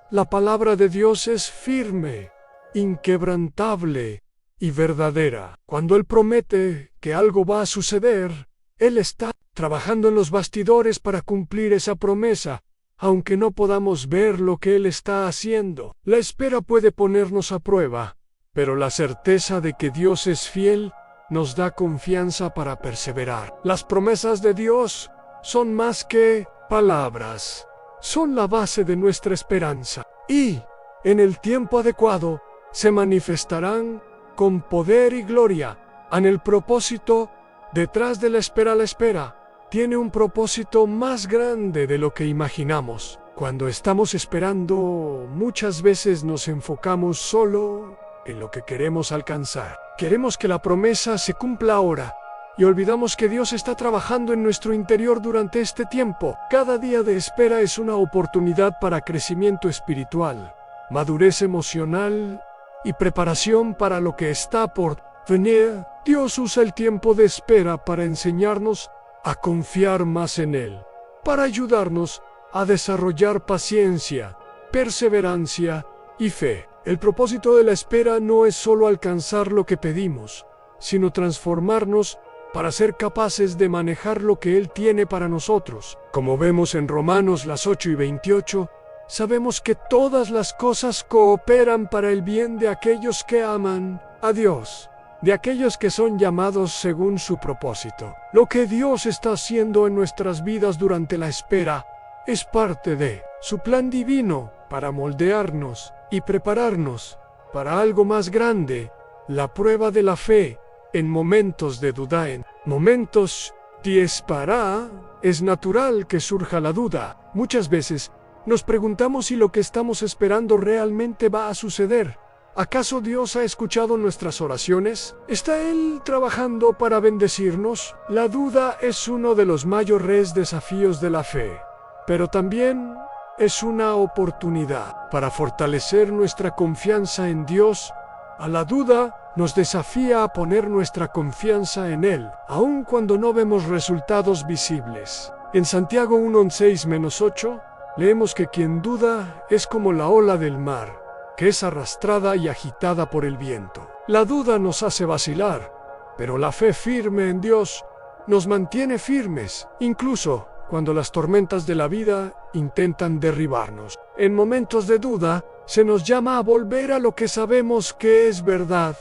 La palabra de Dios es firme, inquebrantable y verdadera. Cuando Él promete que algo va a suceder, Él está trabajando en los bastidores para cumplir esa promesa, aunque no podamos ver lo que Él está haciendo. La espera puede ponernos a prueba, pero la certeza de que Dios es fiel nos da confianza para perseverar. Las promesas de Dios son más que palabras, son la base de nuestra esperanza, y, en el tiempo adecuado, se manifestarán con poder y gloria. En el propósito detrás de la espera tiene un propósito más grande de lo que imaginamos. Cuando estamos esperando, muchas veces nos enfocamos solo en lo que queremos alcanzar. Queremos que la promesa se cumpla ahora, y olvidamos que Dios está trabajando en nuestro interior durante este tiempo. Cada día de espera es una oportunidad para crecimiento espiritual, madurez emocional y preparación para lo que está por venir. Dios usa el tiempo de espera para enseñarnos a confiar más en Él, para ayudarnos a desarrollar paciencia, perseverancia y fe. El propósito de la espera no es solo alcanzar lo que pedimos, sino transformarnos para ser capaces de manejar lo que Él tiene para nosotros. Como vemos en Romanos las 8:28, sabemos que todas las cosas cooperan para el bien de aquellos que aman a Dios, de aquellos que son llamados según su propósito. Lo que Dios está haciendo en nuestras vidas durante la espera es parte de su plan divino para moldearnos y prepararnos para algo más grande, la prueba de la fe. En momentos de duda, en momentos de espera, es natural que surja la duda. Muchas veces nos preguntamos si lo que estamos esperando realmente va a suceder. ¿Acaso Dios ha escuchado nuestras oraciones? ¿Está Él trabajando para bendecirnos? La duda es uno de los mayores desafíos de la fe, pero también es una oportunidad para fortalecer nuestra confianza en Dios. A la duda nos desafía a poner nuestra confianza en Él, aun cuando no vemos resultados visibles. En Santiago 1:6-8, leemos que quien duda es como la ola del mar, que es arrastrada y agitada por el viento. La duda nos hace vacilar, pero la fe firme en Dios nos mantiene firmes, incluso cuando las tormentas de la vida intentan derribarnos. En momentos de duda, se nos llama a volver a lo que sabemos que es verdad.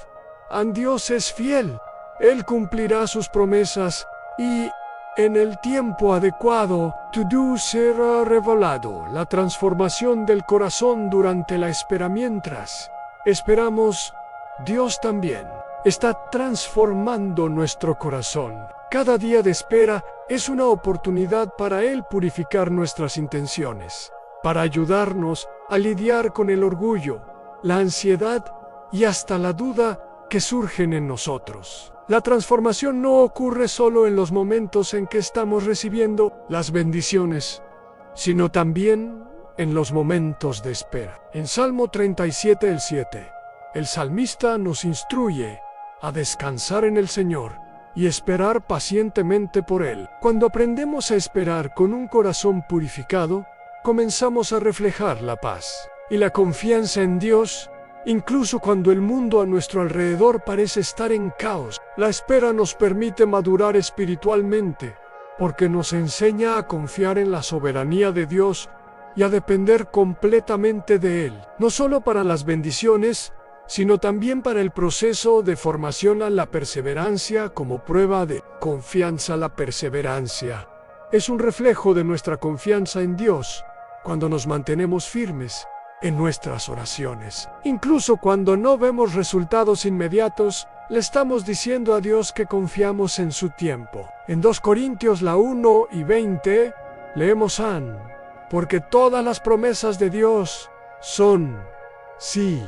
Dios es fiel, Él cumplirá sus promesas y, en el tiempo adecuado, todo será revelado. La transformación del corazón durante la espera. Mientras esperamos, Dios también está transformando nuestro corazón. Cada día de espera es una oportunidad para Él purificar nuestras intenciones, para ayudarnos a lidiar con el orgullo, la ansiedad y hasta la duda que surgen en nosotros. La transformación no ocurre solo en los momentos en que estamos recibiendo las bendiciones, sino también en los momentos de espera. En Salmo 37, el 7, el salmista nos instruye a descansar en el Señor y esperar pacientemente por Él. Cuando aprendemos a esperar con un corazón purificado, comenzamos a reflejar la paz y la confianza en Dios, incluso cuando el mundo a nuestro alrededor parece estar en caos. La espera nos permite madurar espiritualmente, porque nos enseña a confiar en la soberanía de Dios y a depender completamente de Él, no solo para las bendiciones, sino también para el proceso de formación a la perseverancia como prueba de confianza. La perseverancia es un reflejo de nuestra confianza en Dios cuando nos mantenemos firmes en nuestras oraciones. Incluso cuando no vemos resultados inmediatos, le estamos diciendo a Dios que confiamos en su tiempo. En 2 Corintios 1 y 20 leemos porque todas las promesas de Dios son sí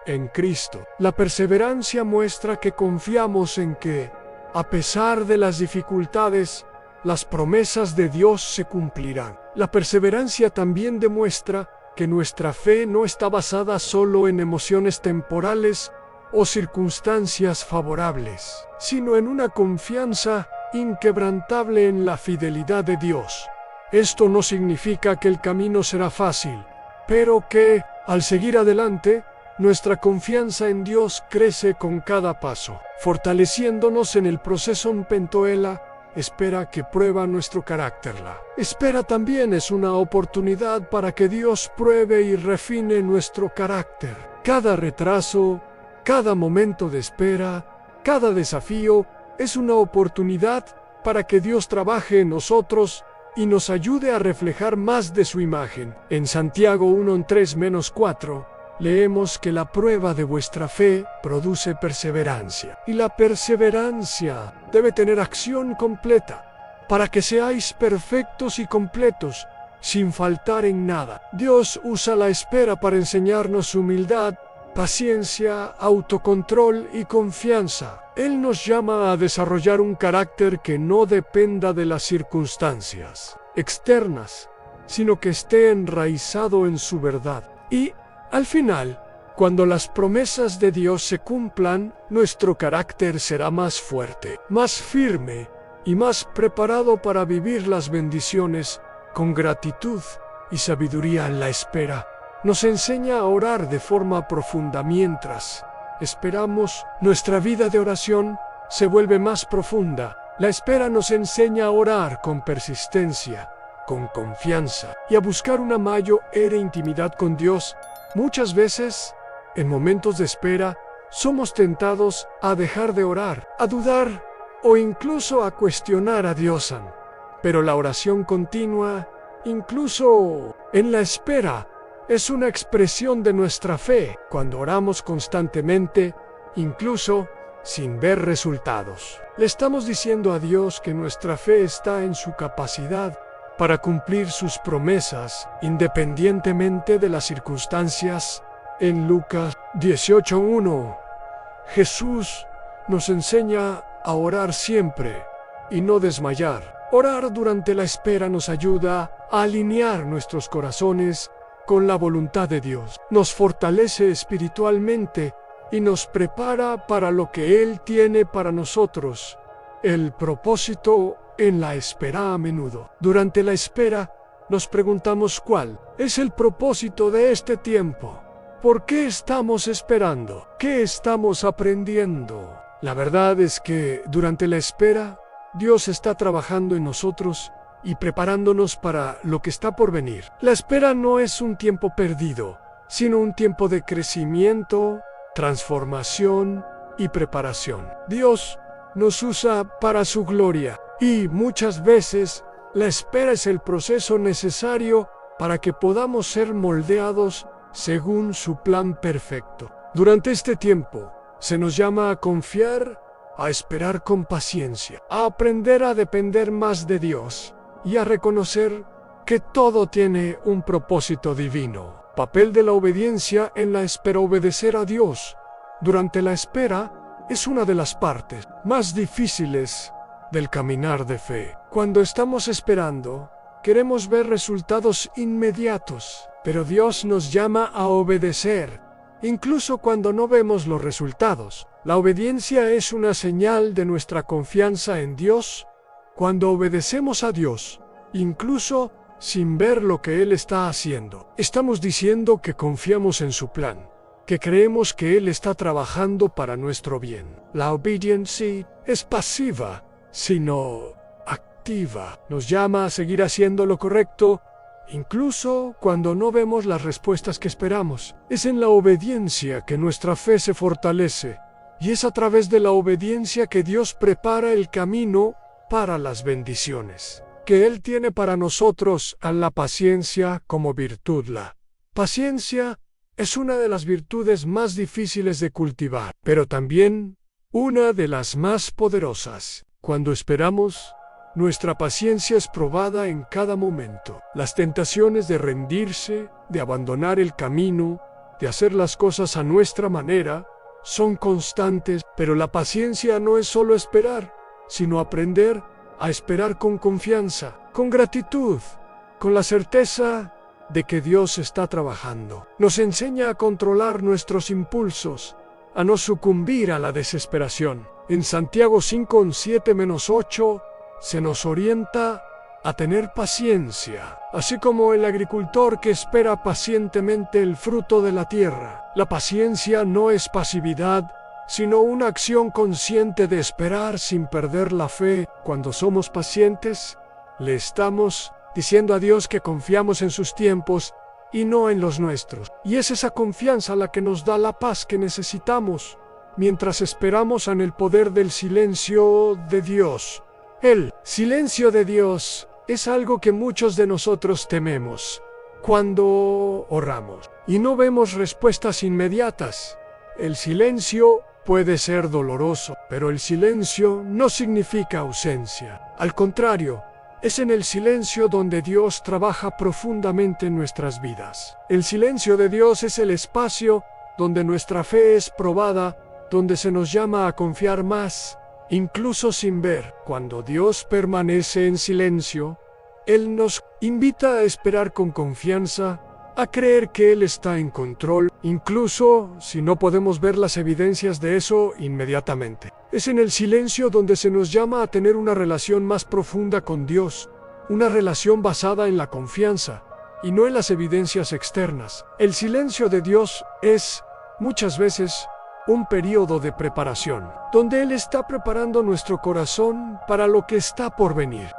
en Cristo. La perseverancia muestra que confiamos en que, a pesar de las dificultades, las promesas de Dios se cumplirán. La perseverancia también demuestra que nuestra fe no está basada solo en emociones temporales o circunstancias favorables, sino en una confianza inquebrantable en la fidelidad de Dios. Esto no significa que el camino será fácil, pero que, al seguir adelante, nuestra confianza en Dios crece con cada paso, fortaleciéndonos en el proceso. Pentoela espera que prueba nuestro carácter. La espera también es una oportunidad para que Dios pruebe y refine nuestro carácter. Cada retraso, cada momento de espera, cada desafío es una oportunidad para que Dios trabaje en nosotros y nos ayude a reflejar más de su imagen. En Santiago 1:3-4 leemos que la prueba de vuestra fe produce perseverancia, y la perseverancia debe tener acción completa, para que seáis perfectos y completos, sin faltar en nada. Dios usa la espera para enseñarnos humildad, paciencia, autocontrol y confianza. Él nos llama a desarrollar un carácter que no dependa de las circunstancias externas, sino que esté enraizado en su verdad. Y, al final, cuando las promesas de Dios se cumplan, nuestro carácter será más fuerte, más firme y más preparado para vivir las bendiciones con gratitud y sabiduría. En la espera nos enseña a orar de forma profunda. Mientras esperamos, nuestra vida de oración se vuelve más profunda. La espera nos enseña a orar con persistencia, con confianza y a buscar una mayor intimidad con Dios. Muchas veces, en momentos de espera, somos tentados a dejar de orar, a dudar o incluso a cuestionar a Dios. Pero la oración continua, incluso en la espera, es una expresión de nuestra fe. Cuando oramos constantemente, incluso sin ver resultados, le estamos diciendo a Dios que nuestra fe está en su capacidad para cumplir sus promesas, independientemente de las circunstancias. En Lucas 18:1, Jesús nos enseña a orar siempre y no desmayar. Orar durante la espera nos ayuda a alinear nuestros corazones con la voluntad de Dios. Nos fortalece espiritualmente y nos prepara para lo que Él tiene para nosotros. El propósito en la espera. A menudo, durante la espera, nos preguntamos cuál es el propósito de este tiempo. ¿Por qué estamos esperando? ¿Qué estamos aprendiendo? La verdad es que durante la espera, Dios está trabajando en nosotros y preparándonos para lo que está por venir. La espera no es un tiempo perdido, sino un tiempo de crecimiento, transformación y preparación. Dios nos usa para su gloria. Y muchas veces, la espera es el proceso necesario para que podamos ser moldeados según su plan perfecto. Durante este tiempo, Se nos llama a confiar, a esperar con paciencia, a aprender a depender más de Dios y a reconocer que todo tiene un propósito divino. Papel de la obediencia en la espera. Obedecer a Dios durante la espera es una de las partes más difíciles del caminar de fe. Cuando estamos esperando, queremos ver resultados inmediatos, pero Dios nos llama a obedecer, incluso cuando no vemos los resultados. La obediencia es una señal de nuestra confianza en Dios. Cuando obedecemos a Dios, incluso sin ver lo que Él está haciendo, estamos diciendo que confiamos en su plan, que creemos que Él está trabajando para nuestro bien. La obediencia es pasiva, sino activa. Nos llama a seguir haciendo lo correcto, incluso cuando no vemos las respuestas que esperamos. Es en la obediencia que nuestra fe se fortalece, y es a través de la obediencia que Dios prepara el camino para las bendiciones que Él tiene para nosotros. A la paciencia como virtud. La paciencia es una de las virtudes más difíciles de cultivar, pero también una de las más poderosas. Cuando esperamos, nuestra paciencia es probada en cada momento. Las tentaciones de rendirse, de abandonar el camino, de hacer las cosas a nuestra manera, son constantes, pero la paciencia no es solo esperar, sino aprender a esperar con confianza, con gratitud, con la certeza de que Dios está trabajando. Nos enseña a controlar nuestros impulsos, a no sucumbir a la desesperación. En Santiago 5:7-8 se nos orienta a tener paciencia, así como el agricultor que espera pacientemente el fruto de la tierra. La paciencia no es pasividad, sino una acción consciente de esperar sin perder la fe. Cuando somos pacientes, le estamos diciendo a Dios que confiamos en sus tiempos y no en los nuestros. Y es esa confianza la que nos da la paz que necesitamos mientras esperamos en el poder del silencio de Dios. El silencio de Dios es algo que muchos de nosotros tememos cuando oramos y no vemos respuestas inmediatas. El silencio puede ser doloroso, pero el silencio no significa ausencia. Al contrario, es en el silencio donde Dios trabaja profundamente en nuestras vidas. El silencio de Dios es el espacio donde nuestra fe es probada, donde se nos llama a confiar más, incluso sin ver. Cuando Dios permanece en silencio, Él nos invita a esperar con confianza, a creer que Él está en control, incluso si no podemos ver las evidencias de eso inmediatamente. Es en el silencio donde se nos llama a tener una relación más profunda con Dios, una relación basada en la confianza y no en las evidencias externas. El silencio de Dios es, muchas veces, un periodo de preparación, donde Él está preparando nuestro corazón para lo que está por venir.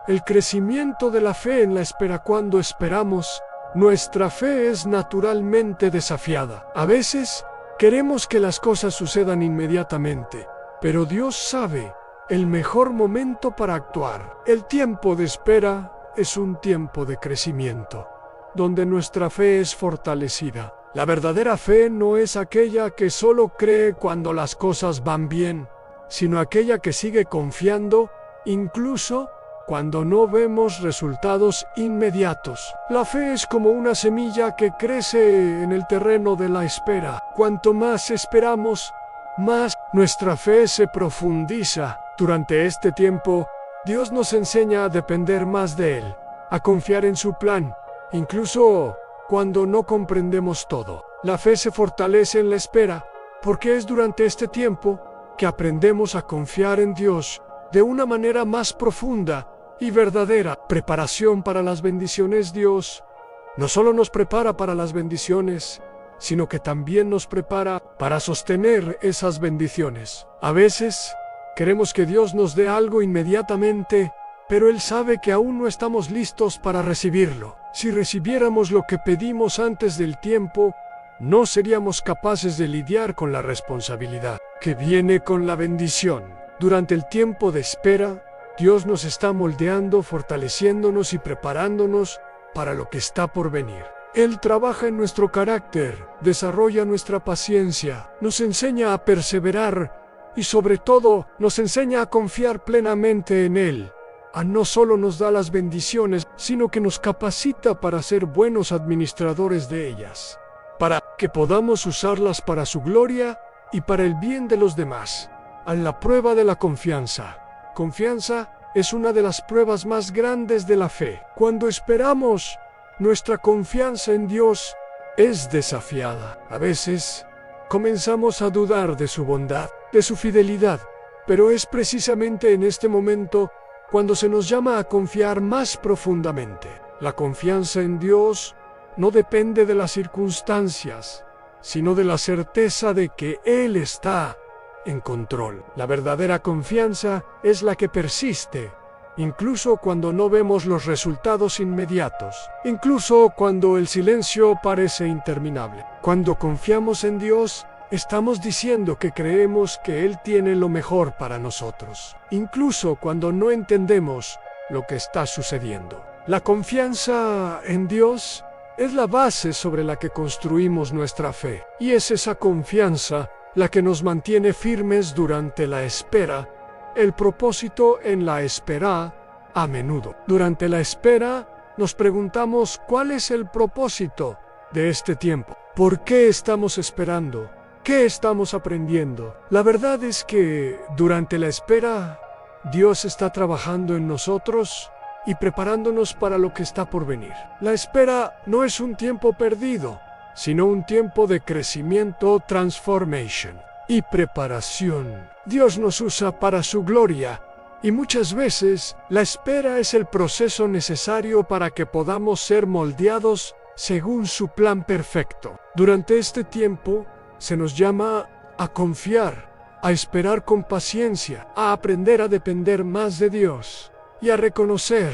El crecimiento de la fe en la espera. Cuando esperamos, nuestra fe es naturalmente desafiada. A veces, queremos que las cosas sucedan inmediatamente, pero Dios sabe el mejor momento para actuar. El tiempo de espera es un tiempo de crecimiento, donde nuestra fe es fortalecida. La verdadera fe no es aquella que solo cree cuando las cosas van bien, sino aquella que sigue confiando, incluso cuando no vemos resultados inmediatos. La fe es como una semilla que crece en el terreno de la espera. Cuanto más esperamos, más nuestra fe se profundiza. Durante este tiempo, Dios nos enseña a depender más de Él, a confiar en su plan, incluso cuando no comprendemos todo. La fe se fortalece en la espera, porque es durante este tiempo que aprendemos a confiar en Dios de una manera más profunda y verdadera. Preparación para las bendiciones. Dios no solo nos prepara para las bendiciones, sino que también nos prepara para sostener esas bendiciones. A veces, queremos que Dios nos dé algo inmediatamente, pero Él sabe que aún no estamos listos para recibirlo. Si recibiéramos lo que pedimos antes del tiempo, no seríamos capaces de lidiar con la responsabilidad que viene con la bendición. Durante el tiempo de espera, Dios nos está moldeando, fortaleciéndonos y preparándonos para lo que está por venir. Él trabaja en nuestro carácter, desarrolla nuestra paciencia, nos enseña a perseverar y sobre todo nos enseña a confiar plenamente en Él. No solo nos da las bendiciones, sino que nos capacita para ser buenos administradores de ellas, para que podamos usarlas para su gloria y para el bien de los demás. A la prueba de la confianza. Confianza es una de las pruebas más grandes de la fe. Cuando esperamos, nuestra confianza en Dios es desafiada. A veces, comenzamos a dudar de su bondad, de su fidelidad, pero es precisamente en este momento cuando se nos llama a confiar más profundamente. La confianza en Dios no depende de las circunstancias, sino de la certeza de que Él está en control. La verdadera confianza es la que persiste, incluso cuando no vemos los resultados inmediatos, incluso cuando el silencio parece interminable. Cuando confiamos en Dios, estamos diciendo que creemos que Él tiene lo mejor para nosotros, incluso cuando no entendemos lo que está sucediendo. La confianza en Dios es la base sobre la que construimos nuestra fe, y es esa confianza la que nos mantiene firmes durante la espera. El propósito en la espera, a menudo. Durante la espera, nos preguntamos cuál es el propósito de este tiempo. ¿Por qué estamos esperando? ¿Qué estamos aprendiendo? La verdad es que durante la espera, Dios está trabajando en nosotros y preparándonos para lo que está por venir. La espera no es un tiempo perdido, sino un tiempo de crecimiento, transformation y preparación. Dios nos usa para su gloria, y muchas veces la espera es el proceso necesario para que podamos ser moldeados según su plan perfecto. Durante este tiempo, se nos llama a confiar, a esperar con paciencia, a aprender a depender más de Dios y a reconocer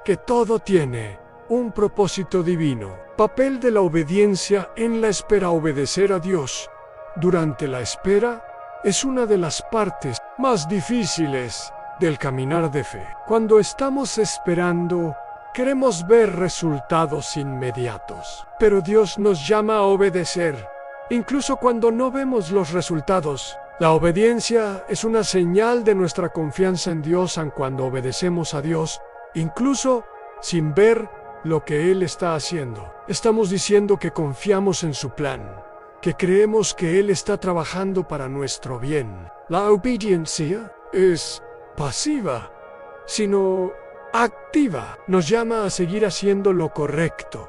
que todo tiene un propósito divino. Papel de la obediencia en la espera. Obedecer a Dios durante la espera es una de las partes más difíciles del caminar de fe. Cuando estamos esperando, queremos ver resultados inmediatos, pero Dios nos llama a obedecer, incluso cuando no vemos los resultados. La obediencia es una señal de nuestra confianza en Dios. Cuando obedecemos a Dios, incluso sin ver lo que Él está haciendo, estamos diciendo que confiamos en su plan, que creemos que Él está trabajando para nuestro bien. La obediencia es pasiva, sino activa. Nos llama a seguir haciendo lo correcto,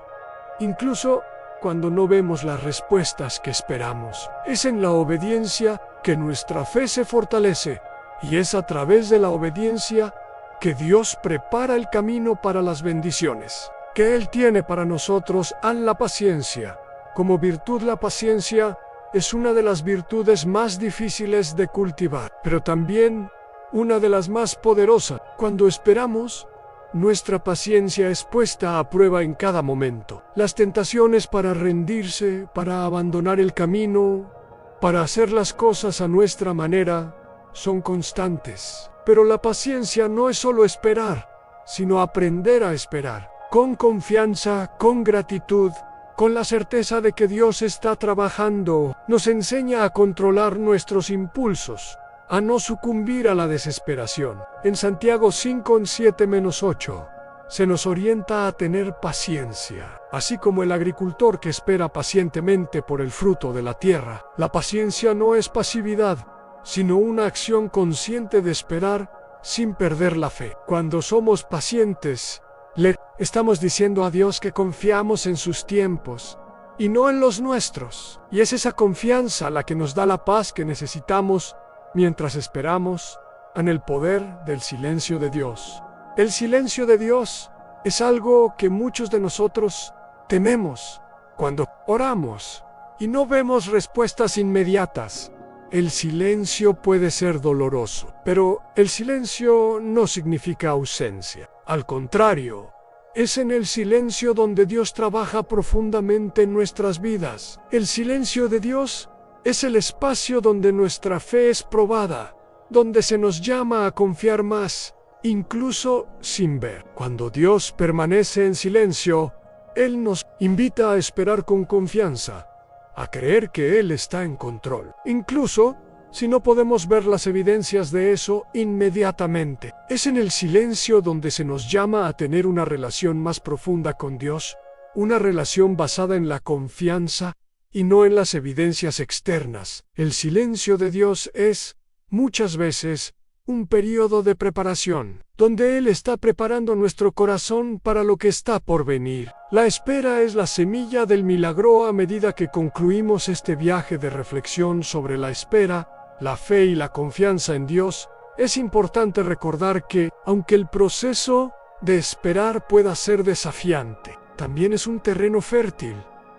incluso cuando no vemos las respuestas que esperamos. Es en la obediencia que nuestra fe se fortalece, y es a través de la obediencia que Dios prepara el camino para las bendiciones que Él tiene para nosotros. La paciencia. Como virtud, la paciencia es una de las virtudes más difíciles de cultivar, pero también una de las más poderosas. Cuando esperamos, nuestra paciencia es puesta a prueba en cada momento. Las tentaciones para rendirse, para abandonar el camino, para hacer las cosas a nuestra manera, son constantes. Pero la paciencia no es solo esperar, sino aprender a esperar, con confianza, con gratitud, con la certeza de que Dios está trabajando. Nos enseña a controlar nuestros impulsos, a no sucumbir a la desesperación. En Santiago 5:7-8, se nos orienta a tener paciencia. Así como el agricultor que espera pacientemente por el fruto de la tierra, la paciencia no es pasividad, sino una acción consciente de esperar sin perder la fe. Cuando somos pacientes, le estamos diciendo a Dios que confiamos en sus tiempos y no en los nuestros. Y es esa confianza la que nos da la paz que necesitamos mientras esperamos en el poder del silencio de Dios. El silencio de Dios es algo que muchos de nosotros tememos cuando oramos y no vemos respuestas inmediatas. El silencio puede ser doloroso, pero el silencio no significa ausencia. Al contrario, es en el silencio donde Dios trabaja profundamente en nuestras vidas. El silencio de Dios es el espacio donde nuestra fe es probada, donde se nos llama a confiar más, incluso sin ver. Cuando Dios permanece en silencio, Él nos invita a esperar con confianza, a creer que Él está en control. Incluso si no podemos ver las evidencias de eso inmediatamente. Es en el silencio donde se nos llama a tener una relación más profunda con Dios, una relación basada en la confianza y no en las evidencias externas. El silencio de Dios es, muchas veces, un periodo de preparación, donde Él está preparando nuestro corazón para lo que está por venir. La espera es la semilla del milagro. A medida que concluimos este viaje de reflexión sobre la espera, la fe y la confianza en Dios, es importante recordar que, aunque el proceso de esperar pueda ser desafiante, también es un terreno fértil,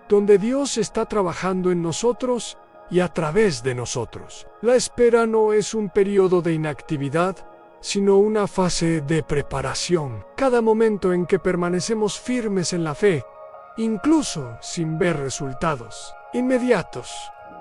donde Dios está trabajando en nosotros y a través de nosotros. La espera no es un periodo de inactividad, sino una fase de preparación. Cada momento en que permanecemos firmes en la fe, incluso sin ver resultados inmediatos,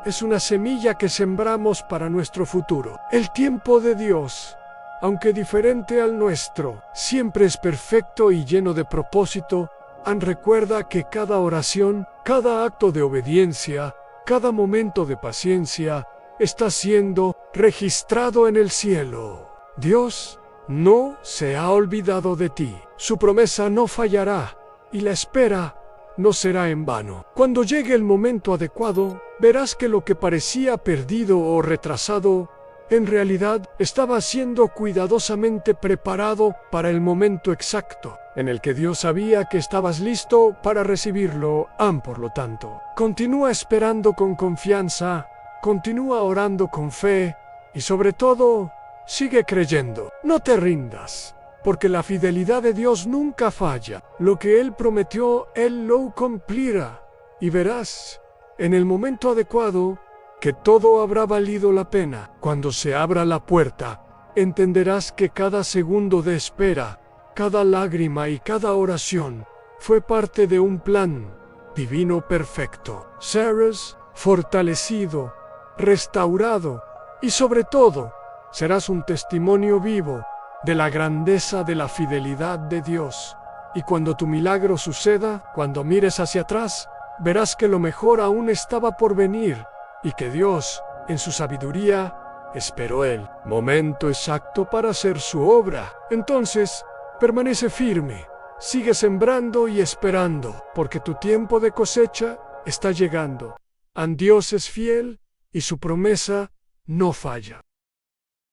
es una semilla que sembramos para nuestro futuro. El tiempo de Dios, aunque diferente al nuestro, siempre es perfecto y lleno de propósito. Recuerda que cada oración, cada acto de obediencia, cada momento de paciencia está siendo registrado en el cielo. Dios no se ha olvidado de ti. Su promesa no fallará y la espera no será en vano. Cuando llegue el momento adecuado, verás que lo que parecía perdido o retrasado, en realidad estaba siendo cuidadosamente preparado para el momento exacto, en el que Dios sabía que estabas listo para recibirlo. Por lo tanto, continúa esperando con confianza, continúa orando con fe y sobre todo, sigue creyendo. No te rindas, porque la fidelidad de Dios nunca falla. Lo que Él prometió, Él lo cumplirá. Y verás, en el momento adecuado, que todo habrá valido la pena. Cuando se abra la puerta, entenderás que cada segundo de espera, cada lágrima y cada oración fue parte de un plan divino perfecto. Serás fortalecido, restaurado y sobre todo, serás un testimonio vivo de la grandeza de la fidelidad de Dios. Y cuando tu milagro suceda, cuando mires hacia atrás, verás que lo mejor aún estaba por venir y que Dios, en su sabiduría, esperó el momento exacto para hacer su obra. Entonces, permanece firme, sigue sembrando y esperando, porque tu tiempo de cosecha está llegando. Dios es fiel y su promesa no falla.